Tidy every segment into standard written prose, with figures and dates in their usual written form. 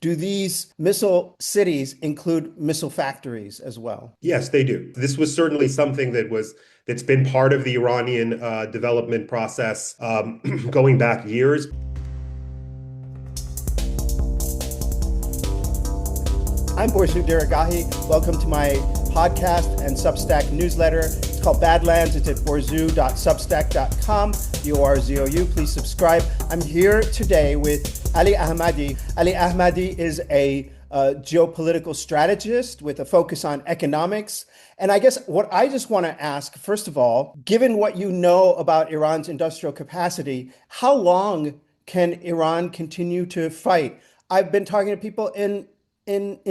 do these missile cities include missile factories as well? Yes, they do. This was certainly something that's been part of the Iranian development process going back years. I'm Borzu Deragahi. Welcome to my podcast and Substack newsletter. It's called Badlands. It's at borzu.substack.com, BORZOU. Please subscribe. I'm here today with Ali Ahmadi. Ali Ahmadi is a geopolitical strategist with a focus on economics. And I guess what I just want to ask, first of all, given what you know about Iran's industrial capacity, how long can Iran continue to fight? I've been talking to people in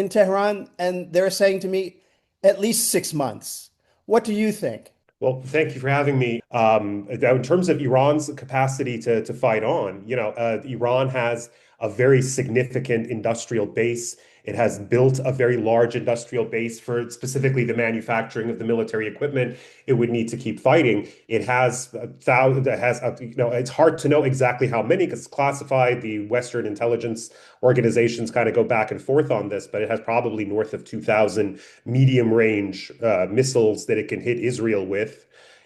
Tehran, and they're saying to me, at least 6 months. What do you think? Well, thank you for having me. In terms of Iran's capacity to fight on, Iran has a very significant industrial base. It has built a very large industrial base for specifically the manufacturing of the military equipment it would need to keep fighting. It has thousands. It has, it's hard to know exactly how many because it's classified. The Western intelligence organizations kind of go back and forth on this, but it has probably north of 2,000 medium range missiles that it can hit Israel with.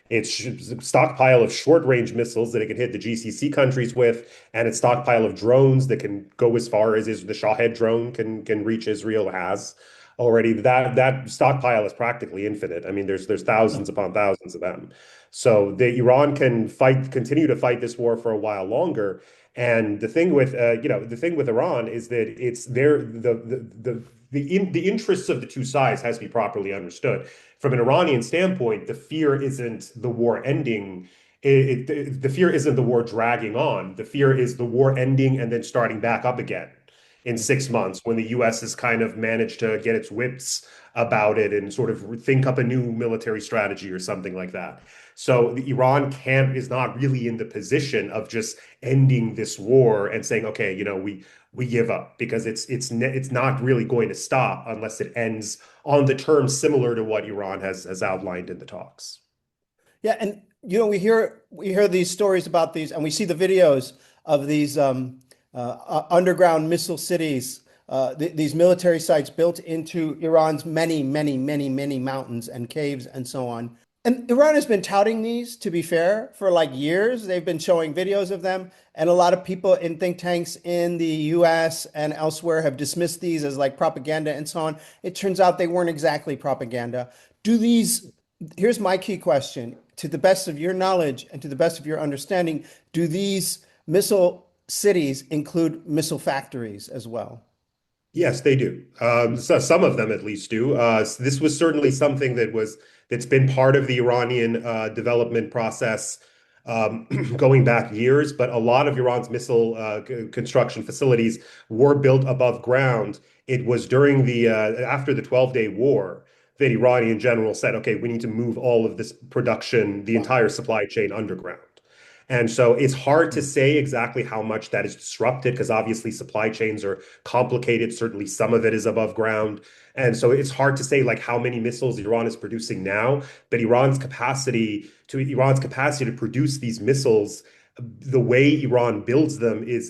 Its stockpile of short range missiles that it can hit the GCC countries with, and its stockpile of drones that can go as far as is the Shahed drone can reach Israel has already. That stockpile is practically infinite. I mean, there's thousands upon thousands of them. So the Iran can continue to fight this war for a while longer. And the thing with Iran is that it's there the interests of the two sides has to be properly understood. From an Iranian standpoint, the fear isn't the war ending. The fear isn't the war dragging on. The fear is the war ending and then starting back up again in 6 months when the US has kind of managed to get its wits about it and sort of think up a new military strategy or something like that. So the Iran is not really in the position of just ending this war and saying, okay, we give up because it's not really going to stop unless it ends on the terms similar to what Iran has outlined in the talks. Yeah, and we hear these stories about these, and we see the videos of these underground missile cities, these military sites built into Iran's many, many, many, many mountains and caves and so on. And Iran has been touting these, to be fair, for like years. They've been showing videos of them, and a lot of people in think tanks in the US and elsewhere have dismissed these as like propaganda and so on. It turns out they weren't exactly propaganda. Do these, here's my key question, to the best of your knowledge and to the best of your understanding, do these missile cities include missile factories as well? Yes, they do. So some of them at least do. This was certainly something that's been part of the Iranian development process going back years. But a lot of Iran's missile construction facilities were built above ground. It was during the after the 12-day war that Iranian generals said, "Okay, we need to move all of this production, the Wow. entire supply chain underground." And so it's hard to say exactly how much that is disrupted because obviously supply chains are complicated. Certainly some of it is above ground. And so it's hard to say like how many missiles Iran is producing now, but Iran's capacity to produce these missiles, the way Iran builds them is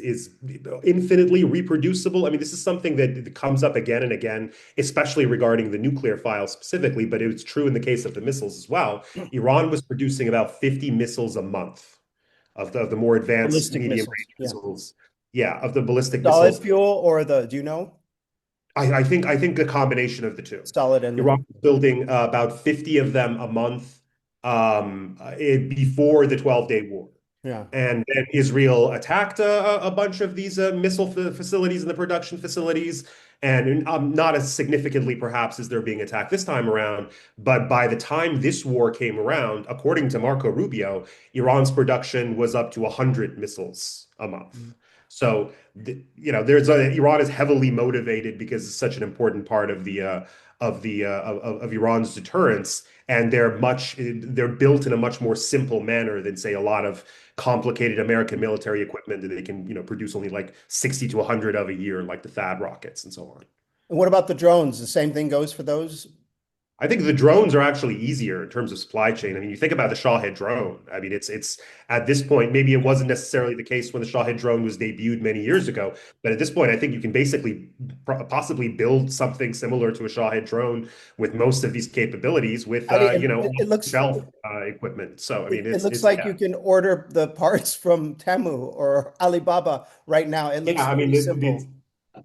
infinitely reproducible. I mean, this is something that comes up again and again, especially regarding the nuclear file specifically, but it's true in the case of the missiles as well. Iran was producing about 50 missiles a month of the more advanced Ballistic medium missiles. range Yeah. missiles. Yeah, of the ballistic Solid missiles. fuel or do you know? I think a combination of the two. Solid and Iran liquid. was building about 50 of them a month before the 12-day war. Yeah. And then Israel attacked a bunch of these missile facilities and the production facilities, and not as significantly perhaps as they're being attacked this time around. But by the time this war came around, according to Marco Rubio, Iran's production was up to 100 missiles a month. So, Iran is heavily motivated because it's such an important part of of Iran's deterrence, and they're built in a much more simple manner than say a lot of complicated American military equipment that they can produce only like 60 to 100 of a year, like the THAAD rockets and so on. And what about the drones? The same thing goes for those? I think the drones are actually easier in terms of supply chain. I mean, you think about the Shahed drone. I mean, it's at this point, maybe it wasn't necessarily the case when the Shahed drone was debuted many years ago, but at this point, I think you can basically possibly build something similar to a Shahed drone with most of these capabilities with Ali, you and know, it looks off-the-shelf equipment. So I mean, it looks it's like yeah. you can order the parts from Temu or Alibaba right now. It Yeah, looks I mean, very simple.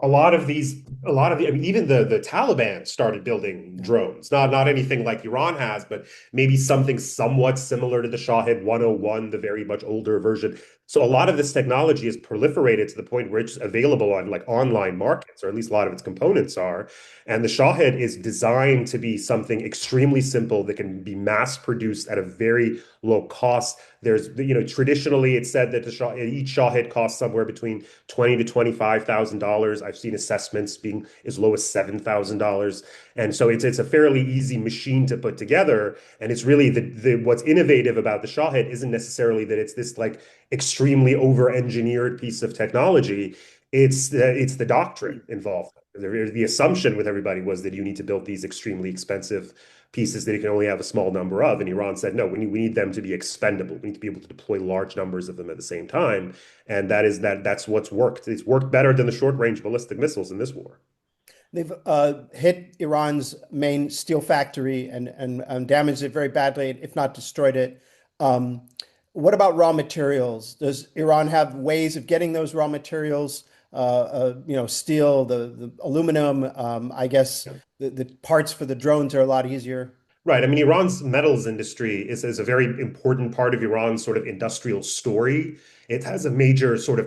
a lot of the, I mean, even the Taliban started building Yeah, drones. Not anything like Iran has, but maybe something somewhat similar to the Shahed 101, the very much older version. So a lot of this technology is proliferated to the point where it's available on like online markets, or at least a lot of its components are. And the Shahed is designed to be something extremely simple that can be mass produced at a very low cost. There's, traditionally it's said that each Shahed costs somewhere between 20 to $25,000. I've seen assessments being as low as $7,000. And so it's a fairly easy machine to put together. And it's really the what's innovative about the Shahed isn't necessarily that it's this like extremely over-engineered piece of technology. It's the doctrine involved. The assumption with everybody was that you need to build these extremely expensive pieces that you can only have a small number of. And Iran said, no, we need them to be expendable. We need to be able to deploy large numbers of them at the same time. And that's what's worked. It's worked better than the short range ballistic missiles in this war. they've hit Iran's main steel factory and damaged it very badly, if not destroyed it. Um, what about raw materials? Does Iran have ways of getting those raw materials? Steel, the aluminum. I guess the parts for the drones are a lot easier. Right. I mean, Iran's metals industry is a very important part of Iran's sort of industrial story. It has a major sort of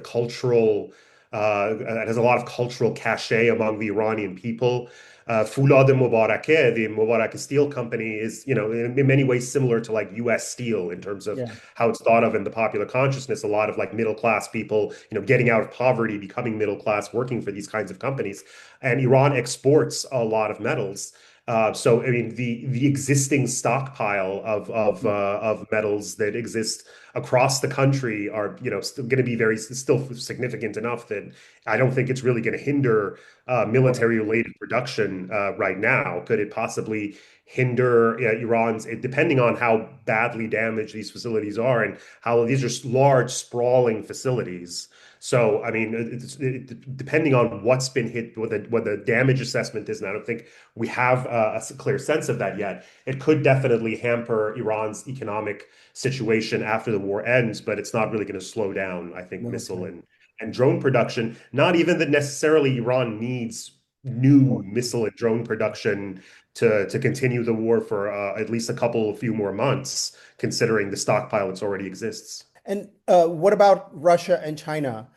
it has a lot of cultural cachet among the Iranian people. Foulad Mubarakeh, the Mubarak Steel Company, is, in many ways similar to like U.S. Steel in terms of Yeah. how it's thought of in the popular consciousness. A lot of like middle class people, getting out of poverty, becoming middle class, working for these kinds of companies. And Iran exports a lot of metals. So I mean the existing stockpile of metals that exist across the country are still going to be still significant enough that I don't think it's really going to hinder Right. military related production right now. Could it possibly hinder Iran's, depending on how badly damaged these facilities are and how these are large sprawling facilities. So, I mean, depending on what's been hit, what the damage assessment is, and I don't think we have a clear sense of that yet. It could definitely hamper Iran's economic situation after the war ends, but it's not really going to slow down, I think, missile Okay. and drone production. Not even that necessarily Iran needs new missile and drone production to continue the war for at least a few more months, considering the stockpile that already exists. And what about Russia and China?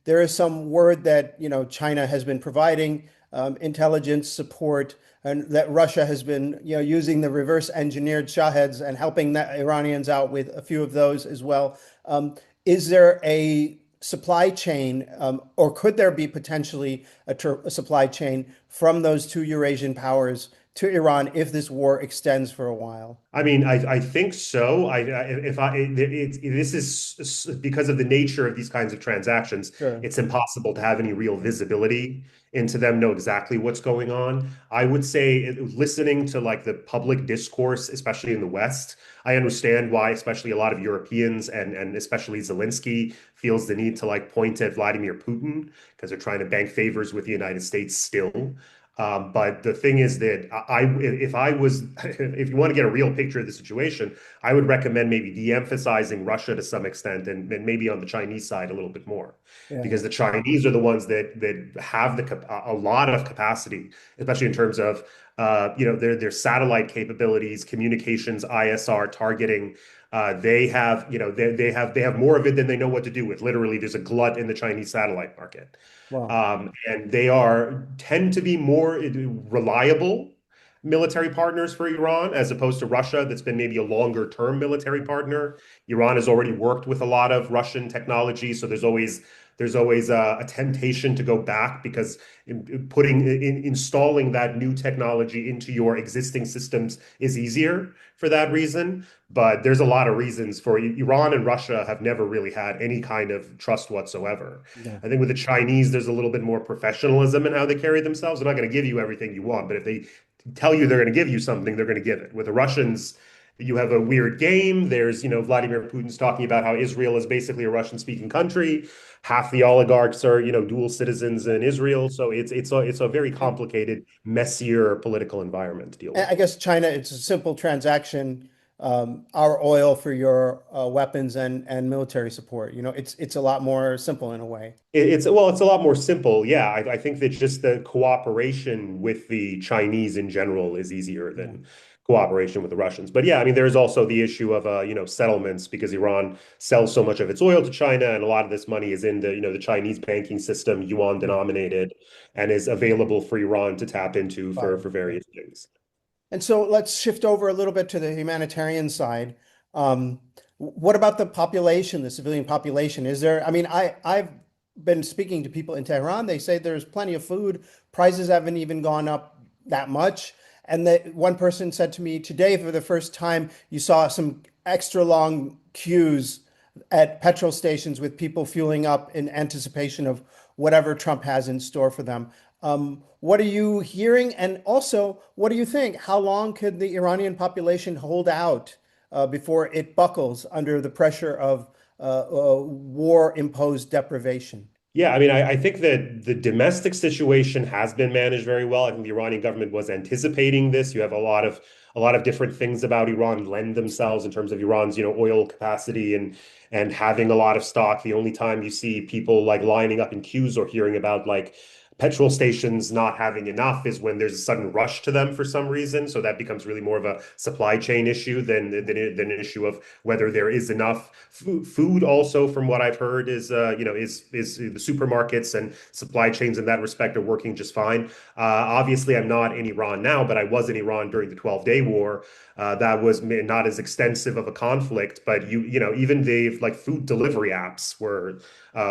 There is some word that China has been providing intelligence support, and that Russia has been using the reverse engineered Shaheds and helping the Iranians out with a few of those as well. Is there a supply chain, or could there be potentially a supply chain from those two Eurasian powers to Iran if this war extends for a while? I mean, I think so. If I this is because of the nature of these kinds of transactions, Sure. it's impossible to have any real visibility into them, know exactly what's going on. I would say listening to like the public discourse, especially in the West, I understand why, especially a lot of Europeans and especially Zelensky feels the need to like point at Vladimir Putin because they're trying to bank favors with the United States still. But the thing is that if I was, if you want to get a real picture of the situation, I would recommend maybe de-emphasizing Russia to some extent and maybe on the Chinese side a little bit more, Yeah. because the Chinese are the ones that have a lot of capacity, especially in terms of their satellite capabilities, communications, ISR targeting. They have they have more of it than they know what to do with. Literally, there's a glut in the Chinese satellite market. Wow. And they are tend to be more reliable military partners for Iran as opposed to Russia, that's been maybe a longer term military partner. Iran has already worked with a lot of Russian technology, so there's always a temptation to go back because installing that new technology into your existing systems is easier for that reason. But there's a lot of reasons for Iran and Russia have never really had any kind of trust whatsoever. Yeah. I think with the Chinese, there's a little bit more professionalism in how they carry themselves. They're not going to give you everything you want, but if they tell you they're going to give you something, they're going to give it. With the Russians, you have a weird game. There's, Vladimir Putin's talking about how Israel is basically a Russian-speaking country. Half the oligarchs are, dual citizens in Israel. So it's a very complicated, messier political environment to deal with. I guess China, it's a simple transaction. Our oil for your weapons and military support. It's a lot more simple in a way. It's a lot more simple. Yeah, I think that just the cooperation with the Chinese in general is easier Yeah. than cooperation with the Russians. But yeah, I mean, there's also the issue of settlements because Iran sells so much of its oil to China, and a lot of this money is in the Chinese banking system, yuan Yeah. denominated, and is available for Iran to tap into for Fine. for Yeah. various things. And so let's shift over a little bit to the humanitarian side. What about the population, the civilian population? Is there, I mean, I've been speaking to people in Tehran. They say there's plenty of food. Prices haven't even gone up that much. And that one person said to me today, for the first time, you saw some extra long queues at petrol stations with people fueling up in anticipation of whatever Trump has in store for them. What are you hearing? And also, what do you think? How long could the Iranian population hold out before it buckles under the pressure of war-imposed deprivation? Yeah, I mean, I think that the domestic situation has been managed very well. I think the Iranian government was anticipating this. You have a lot of different things about Iran lend themselves in terms of Iran's, oil capacity and having a lot of stock. The only time you see people like lining up in queues or hearing about like petrol stations not having enough is when there's a sudden rush to them for some reason. So that becomes really more of a supply chain issue than an issue of whether there is enough food. Also, from what I've heard, is the supermarkets and supply chains in that respect are working just fine. Obviously, I'm not in Iran now, but I was in Iran during the 12-day war. That was not as extensive of a conflict, but even the like food delivery apps were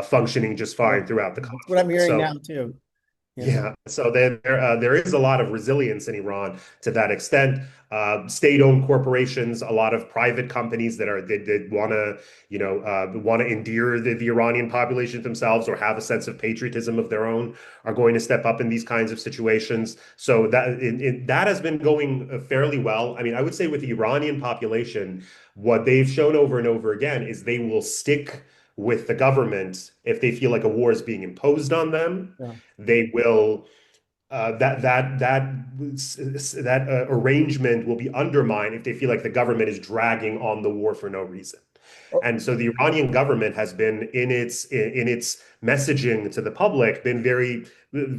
functioning just Yeah, fine throughout the that's what I'm conflict. hearing So now too. Yeah, yeah, so there is a lot of resilience in Iran to that extent. State-owned corporations, a lot of private companies that want to endear the Iranian population to themselves or have a sense of patriotism of their own are going to step up in these kinds of situations. So that has been going fairly well. I mean, I would say with the Iranian population, what they've shown over and over again is they will stick with the government if they feel like a war is being imposed on them. yeah. They will that arrangement will be undermined if they feel like the government is dragging on the war for no reason. Oh, And so the Iranian government has been in its messaging to the public been very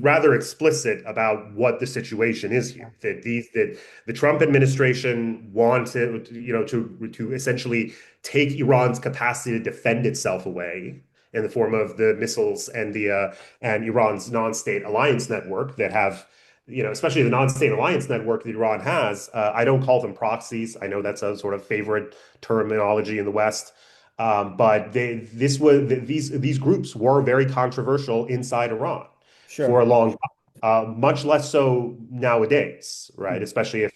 rather explicit about what the situation is yeah, here. That the Trump administration wanted to essentially take Iran's capacity to defend itself away in the form of the missiles and Iran's non-state alliance network that have, especially the non-state alliance network that Iran has. I don't call them proxies. I know that's a sort of favorite terminology in the West. But these groups were very controversial inside Iran for sure. a long time. Much less so nowadays, right? Hmm. Especially if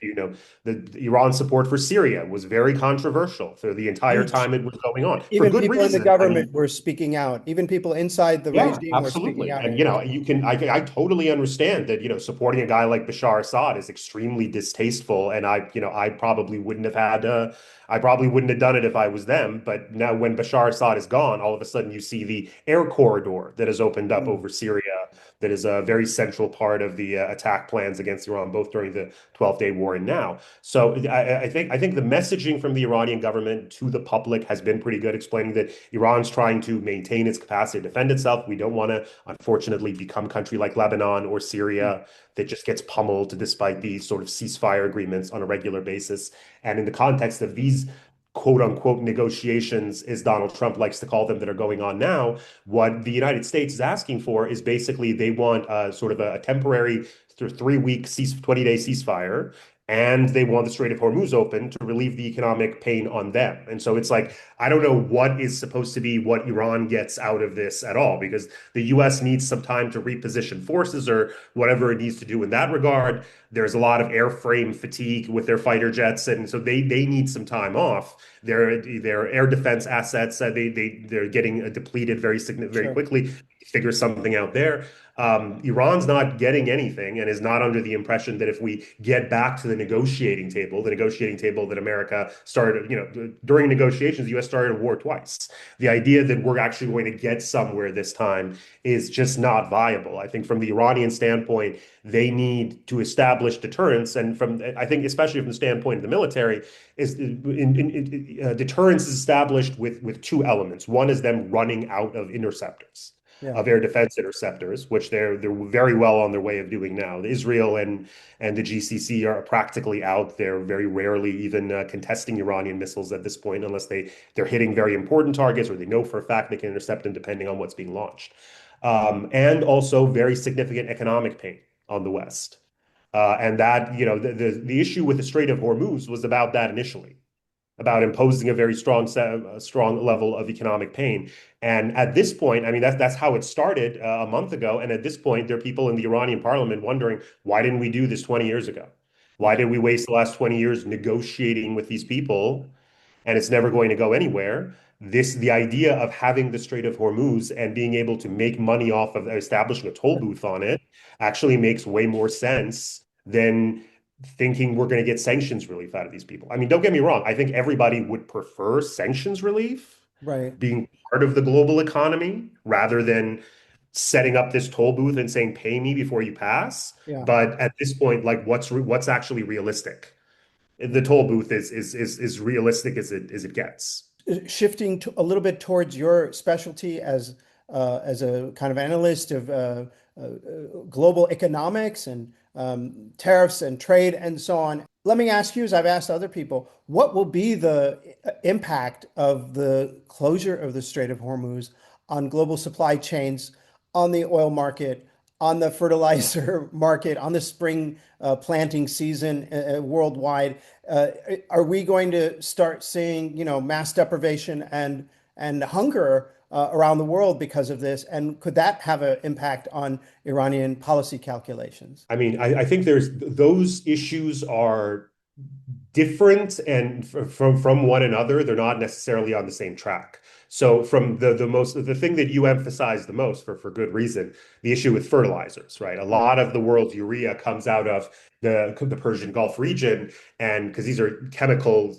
the Iran support for Syria was very controversial for the entire Huge. time it was going on for Even good people in the reason. I mean, government were speaking out. Even people inside the yeah, regime were speaking absolutely. out And against it. I totally understand that, supporting a guy like Bashar Assad is extremely distasteful. And I probably wouldn't have done it if I was them. But now when Bashar Assad is gone, all of a sudden you see the air corridor that has opened up Hmm. over Syria that is a very central part of the attack plans against Iran, both during the 12-day war and now. So I think the messaging from the Iranian government to the public has been pretty good, explaining that Iran's trying to maintain its capacity to defend itself. We don't want to, unfortunately, become a country like Lebanon or Syria that just gets pummeled despite these sort of ceasefire agreements on a regular basis. And in the context of these quote unquote negotiations, as Donald Trump likes to call them, that are going on now, what the United States is asking for is basically they want sort of a temporary 3-week 20-day ceasefire. And they want the Strait of Hormuz open to relieve the economic pain on them. And so it's like, I don't know what is supposed to be what Iran gets out of this at all, because the US needs some time to reposition forces or whatever it needs to do in that regard. There's a lot of airframe fatigue with their fighter jets, and so they need some time off. Their air defense assets they're getting depleted very Sure. quickly. figure something out there. Iran's not getting anything and is not under the impression that if we get back to the negotiating table that America started, during negotiations, the US started a war twice. The idea that we're actually going to get somewhere this time is just not viable. I think from the Iranian standpoint, they need to establish deterrence. And I think, especially from the standpoint of the military, deterrence is established with two elements. One is them running out of interceptors, Yeah. of air defense interceptors, which they're very well on their way of doing now. Israel and the GCC are practically out. They're very rarely even contesting Iranian missiles at this point, unless they're hitting very important targets or they know for a fact they can intercept them depending on what's being launched. And also very significant economic pain on the West. And that, the issue with the Strait of Hormuz was about that initially, about imposing a very strong level of economic pain. And at this point, I mean, that's how it started a month ago. And at this point, there are people in the Iranian parliament wondering, why didn't we do this 20 years ago? Why did we waste the last 20 years negotiating with these people and it's never going to go anywhere? The idea of having the Strait of Hormuz and being able to make money off of establishing a toll booth on it actually makes way more sense than thinking we're going to get sanctions relief out of these people. I mean, don't get me wrong. I think everybody would prefer sanctions relief Right. being part of the global economy rather than setting up this toll booth and saying, pay me before you pass. Yeah. But at this point, like what's actually realistic? The toll booth is realistic as it gets. Shifting to a little bit towards your specialty as a kind of analyst of uh, global economics and tariffs and trade and so on. Let me ask you, as I've asked other people, what will be the impact of the closure of the Strait of Hormuz on global supply chains, on the oil market, on the fertilizer market, on the spring planting season worldwide? Uh, are we going to start seeing, mass deprivation and hunger around the world because of this? And could that have an impact on Iranian policy calculations? I mean, I think there's those issues are different and from one another. They're not necessarily on the same track. So from the thing that you emphasize the most for good reason, the issue with fertilizers, right? A lot of the world's urea comes out of the Persian Gulf region, and because these are chemical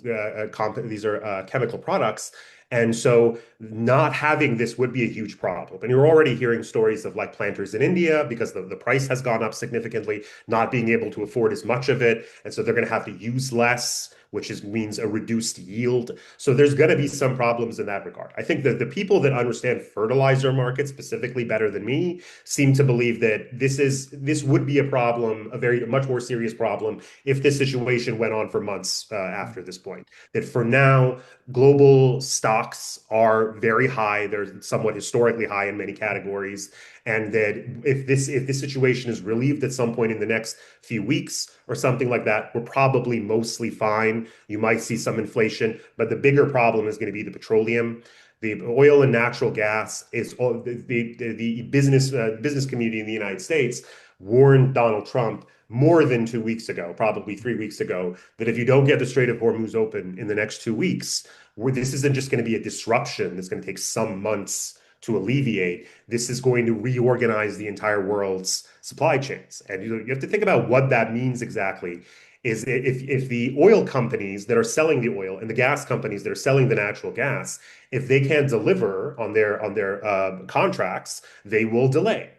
products. And so not having this would be a huge problem. And you're already hearing stories of like planters in India because the price has gone up significantly, not being able to afford as much of it. And so they're going to have to use less, means a reduced yield. So there's going to be some problems in that regard. I think that the people that understand fertilizer markets specifically better than me seem to believe that this would be a problem, a much more serious problem if this situation went on for months after this point. That for now, global stocks are very high. They're somewhat historically high in many categories. And that if this situation is relieved at some point in the next few weeks or something like that, we're probably mostly fine. You might see some inflation, but the bigger problem is going to be the petroleum. The oil and natural gas is the business community in the United States warned Donald Trump more than 2 weeks ago, probably 3 weeks ago, that if you don't get the Strait of Hormuz open in the next 2 weeks, this isn't just going to be a disruption that's going to take some months to alleviate. This is going to reorganize the entire world's supply chains. And you have to think about what that means exactly. Is if the oil companies that are selling the oil and the gas companies that are selling the natural gas, if they can't deliver on their contracts, they will delay,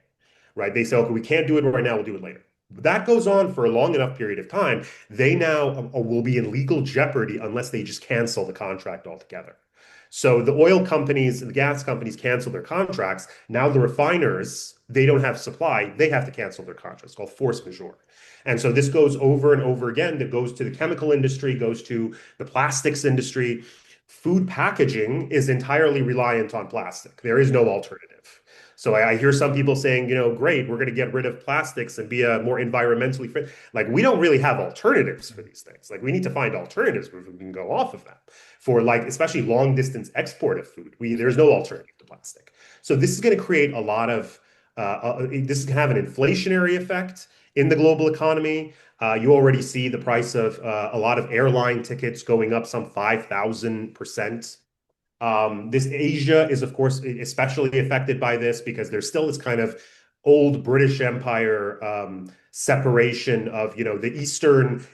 right? They say, okay, we can't do it right now, we'll do it later. That goes on for a long enough period of time. They now will be in legal jeopardy unless they just cancel the contract altogether. So the oil companies and the gas companies cancel their contracts. Now the refiners, they don't have supply. They have to cancel their contracts. It's called force majeure. And so this goes over and over again. That goes to the chemical industry, goes to the plastics industry. Food packaging is entirely reliant on plastic. There is no alternative. So I hear some people saying, great, we're going to get rid of plastics and be a more environmentally friendly. Like, we don't really have alternatives for these things. Like, we need to find alternatives where we can go off of them for, like, especially long distance export of food. There's no alternative to plastic. So this is going to create a lot of this is going to have an inflationary effect in the global economy. You already see the price of a lot of airline tickets going up some 5,000%. This Asia is, of course, especially affected by this because there's still this kind of old British Empire separation of, the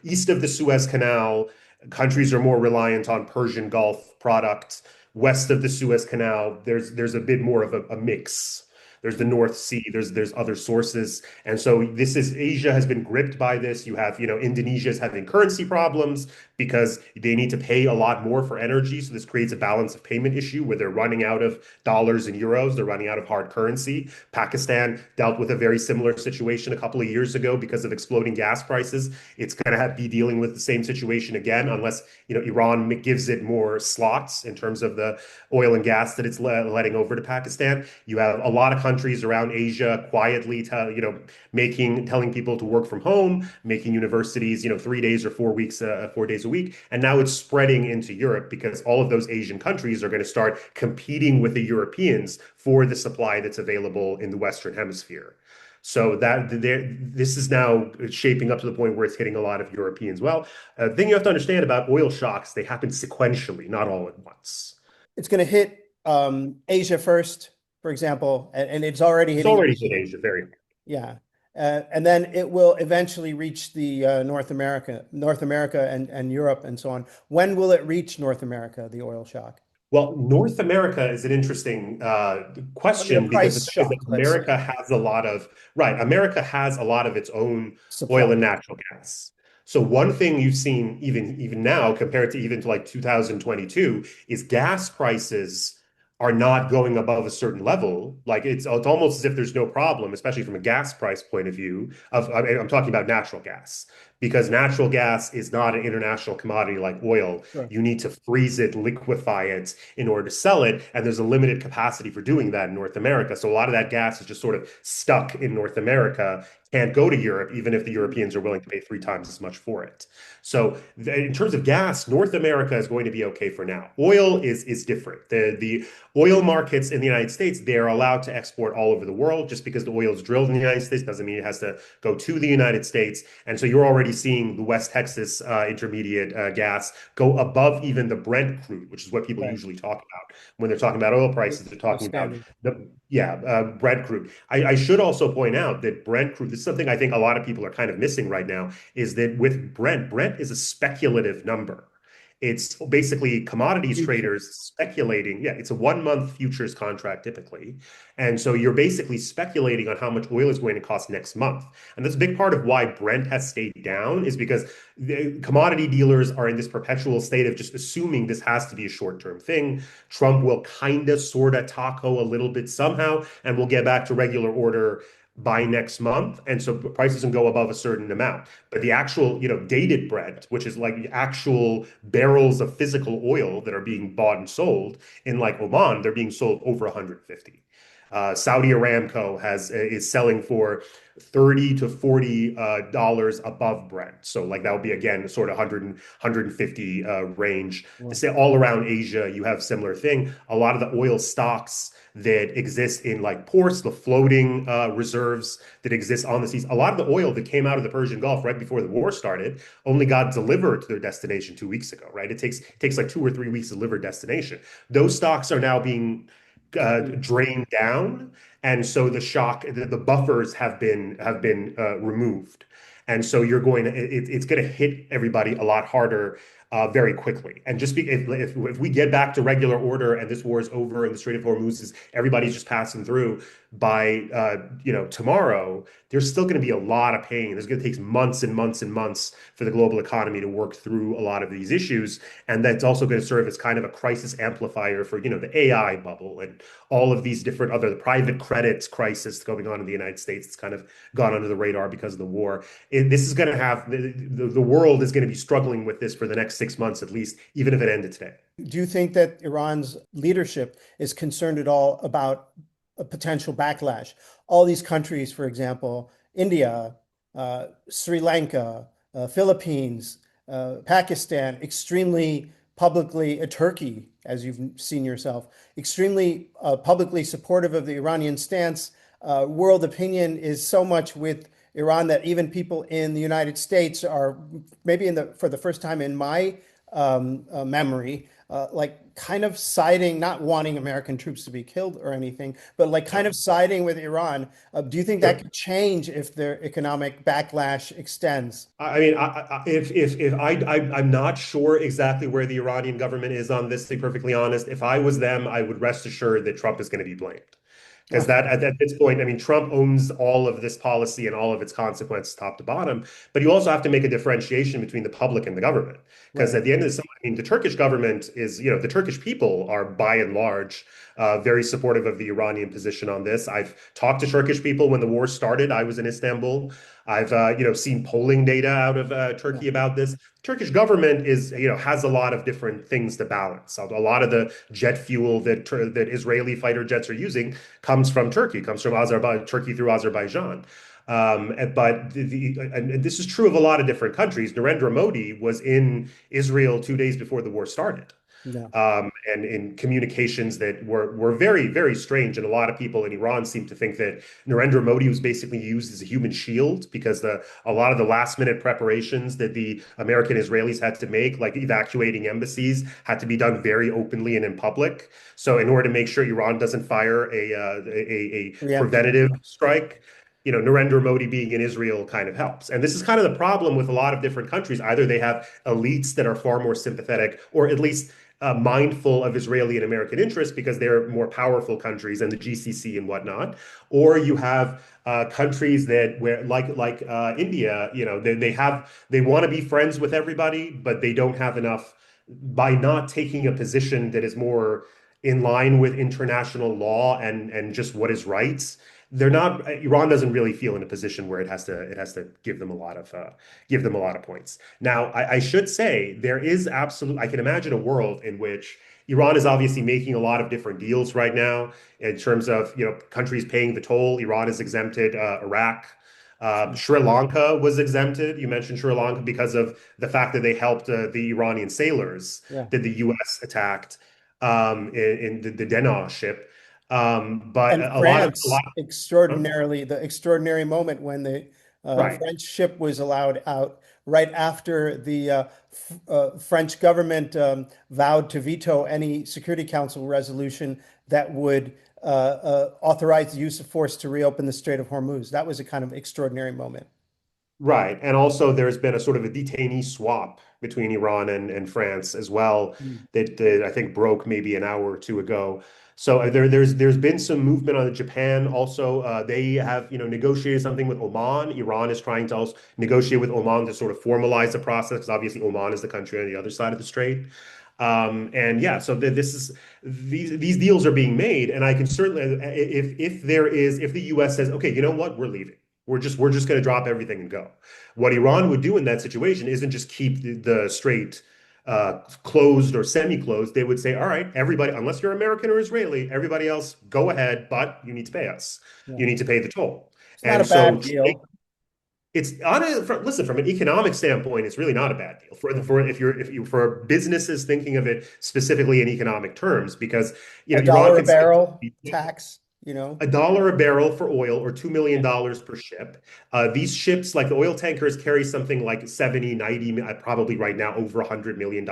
east of the Suez Canal. Countries are more reliant on Persian Gulf products. West of the Suez Canal, there's a bit more of a mix. There's the North Sea. There's other sources, and so this is Asia has been gripped by this. You have, Indonesia is having currency problems because they need to pay a lot more for energy. So this creates a balance of payment issue where they're running out of dollars and euros. They're running out of hard currency. Pakistan dealt with a very similar situation a couple of years ago because of exploding gas prices. It's going to be dealing with the same situation again, unless, Iran gives it more slots in terms of the oil and gas that it's letting over to Pakistan. You have a lot of countries around Asia quietly, telling people to work from home, making universities, 3 days or 4 weeks, 4 days a week. And now it's spreading into Europe because all of those Asian countries are going to start competing with the Europeans for the supply that's available in the Western Hemisphere. So this is now shaping up to the point where it's hitting a lot of Europeans. Well, the thing you have to understand about oil shocks, they happen sequentially, not all at once. It's going to hit Asia first, for example, and it's already It's hitting already hit Asia. Asia very. Yeah. And then it will eventually reach the North America and Europe and so on. When will it reach North America, the oil shock? Well, North America is an interesting The question because the price thing is that shock, let's America say. has a lot of, right, America has a lot of its own Supply. oil and natural gas. So one thing you've seen even now compared to even to like 2022 is gas prices are not going above a certain level. Like it's almost as if there's no problem, especially from a gas price point of view of I'm talking about natural gas because natural gas is not an international commodity like oil. Sure. You need to freeze it, liquefy it in order to sell it. And there's a limited capacity for doing that in North America. So a lot of that gas is just sort of stuck in North America, can't go to Europe, even if the Europeans are willing to pay 3 times as much for it. So in terms of gas, North America is going to be okay for now. Oil is different. The oil markets in the United States, they're allowed to export all over the world. Just because the oil is drilled in the United States doesn't mean it has to go to the United States. And so you're already seeing the West Texas intermediate gas go above even the Brent crude, which is what people Right. usually talk about when they're talking about oil prices. They're The talking about standard. Brent crude. I should also point out that Brent crude, this is something I think a lot of people are kind of missing right now, is that with Brent is a speculative number. It's basically commodities Future. traders speculating. Yeah, it's a 1 month futures contract typically. And so you're basically speculating on how much oil is going to cost next month. And that's a big part of why Brent has stayed down is because the commodity dealers are in this perpetual state of just assuming this has to be a short-term thing. Trump will kind of, sort of taco a little bit somehow, and we'll get back to regular order by next month. And so prices can go above a certain amount. But the actual, dated Brent, which is like the actual barrels of physical oil that are being bought and sold in like Oman, they're being sold over 150. Saudi Aramco is selling for 30 to 40 dollars above Brent. So like that would be again sort of 150 range. To Well, say all around Asia, you have similar thing. A lot of the oil stocks that exist in like ports, the floating reserves that exist on the seas. A lot of the oil that came out of the Persian Gulf right before the war started only got delivered to their destination 2 weeks ago, right? It takes like 2 or 3 weeks to deliver destination. Those stocks are now being drained down, and so the buffers have been removed, and so it's going to hit everybody a lot harder very quickly. And if we get back to regular order and this war is over and the Strait of Hormuz is everybody's just passing through by tomorrow, there's still going to be a lot of pain. There's going to take months and months and months for the global economy to work through a lot of these issues, and that's also going to serve as kind of a crisis amplifier for the AI bubble and all of these different other the private credits crisis going on in the United States. It's kind of gone under the radar because of the war. This is going to have the world is going to be struggling with this for the next 6 months at least, even if it ended today. do you think that Iran's leadership is concerned at all about a potential backlash? All these countries, for example, India, Sri Lanka, Philippines, Pakistan, extremely publicly, Turkey, as you've seen yourself, extremely publicly supportive of the Iranian stance. World opinion is so much with Iran that even people in the United States are maybe for the first time in my memory like kind of siding, not wanting American troops to be killed or anything, but like kind Yeah. of siding with Iran. Do you think that Sure. could change if their economic backlash extends? I mean, if I'm not sure exactly where the Iranian government is on this, to be perfectly honest. If I was them, I would rest assured that Trump is going to be blamed. Because that at this point, I mean, Trump owns all of this policy and all of its consequences top to bottom. But you also have to make a differentiation between the public and the government. Because Right. at the end of the day, I mean, the Turkish government is, the Turkish people are by and large very supportive of the Iranian position on this. I've talked to Turkish people when the war started. I was in Istanbul. I've seen polling data out of Yeah. Turkey about this. Turkish government is has a lot of different things to balance. A lot of the jet fuel that Israeli fighter jets are using comes from Turkey, comes from Azerbaijan, Turkey through Azerbaijan. And this is true of a lot of different countries. Narendra Modi was in Israel 2 days before the war started, Yeah. and in communications that were very, very strange. And a lot of people in Iran seem to think that Narendra Modi was basically used as a human shield because a lot of the last minute preparations that the American Israelis had to make, like evacuating embassies, had to be done very openly and in public. So in order to make sure Iran doesn't fire a Preemptive. preventative strike, Narendra Modi being in Israel kind of helps. And this is kind of the problem with a lot of different countries. Either they have elites that are far more sympathetic, or at least mindful of Israeli and American interests because they're more powerful countries and the GCC and whatnot, or you have countries that where like India, they want to be friends with everybody, but they don't have enough by not taking a position that is more in line with international law and just what is right. They're not Iran doesn't really feel in a position where it has to give them a lot of points. Now, I should say there is absolute I can imagine a world in which Iran is obviously making a lot of different deals right now in terms of countries paying the toll. Iran is exempted Iraq. Sri Lanka was exempted. You mentioned Sri Lanka because of the fact that they helped the Iranian sailors Yeah. that the U.S. attacked in the Dena ship. But And a lot France, huh? the extraordinary moment when the Right. French ship was allowed out right after the French government vowed to veto any Security Council resolution that would authorize the use of force to reopen the Strait of Hormuz. That was a kind of extraordinary moment. Right. And also there's been a sort of a detainee swap between Iran and France as well Mm. that I think broke maybe an hour or two ago. So there's been some movement on Japan also. They have, negotiated something with Oman. Iran is trying to also negotiate with Oman to sort of formalize the process because obviously Oman is the country on the other side of the strait. And yeah, so these deals are being made, and I can certainly if the U.S. says, okay, you know what, we're leaving. We're just going to drop everything and go. What Iran would do in that situation isn't just keep the strait closed or semi-closed. They would say, all right, everybody, unless you're American or Israeli, everybody else, go ahead, but you need to pay us. Yeah. You need to pay the toll. It's not a And bad so deal. listen, from an economic standpoint, it's really not a bad deal for businesses thinking of it specifically in economic terms, because A Iran dollar a could say barrel tax, you know. $1 a barrel for oil or $2 million Yeah. per ship. These ships, like the oil tankers, carry something like 70, 90, probably right now over $100 million.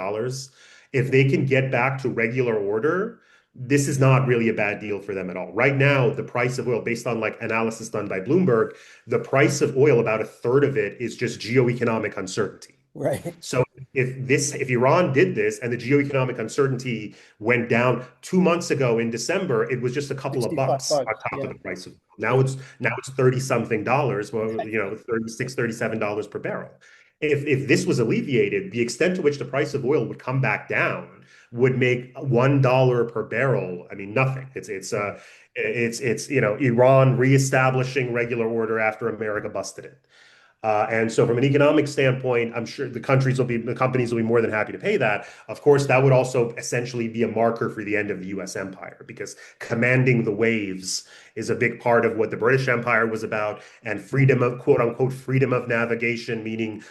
If they can get back to regular order, this is not really a bad deal for them at all. Right now, the price of oil, based on like analysis done by Bloomberg, the price of oil, about a third of it is just geoeconomic uncertainty. Right. So if Iran did this and the geoeconomic uncertainty went down 2 months ago in December, it was just a couple of 65 bucks on bucks. top of Yeah. the price of oil. Yeah. Now it's 30 something dollars, well, 36, $37 per barrel. If this was alleviated, the extent to which the price of oil would come back down would make $1 per barrel. I mean, nothing. It's Iran reestablishing regular order after America busted it. And so, from an economic standpoint, I'm sure the companies will be more than happy to pay that. Of course, that would also essentially be a marker for the end of the U.S. empire, because commanding the waves is a big part of what the British Empire was about, and freedom of quote unquote freedom of navigation, meaning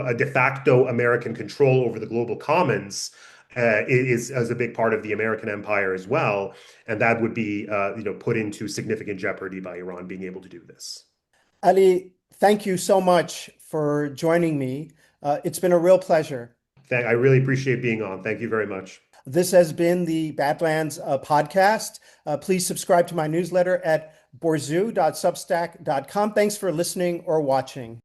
a de facto American control over the global commons. Is a big part of the American empire as well, and that would be put into significant jeopardy by Iran being able to do this. Ali, thank you so much for joining me. It's been a real pleasure. I really appreciate being on. Thank you very much. This has been the Badlands podcast. Please subscribe to my newsletter at borzu.substack.com. Thanks for listening or watching.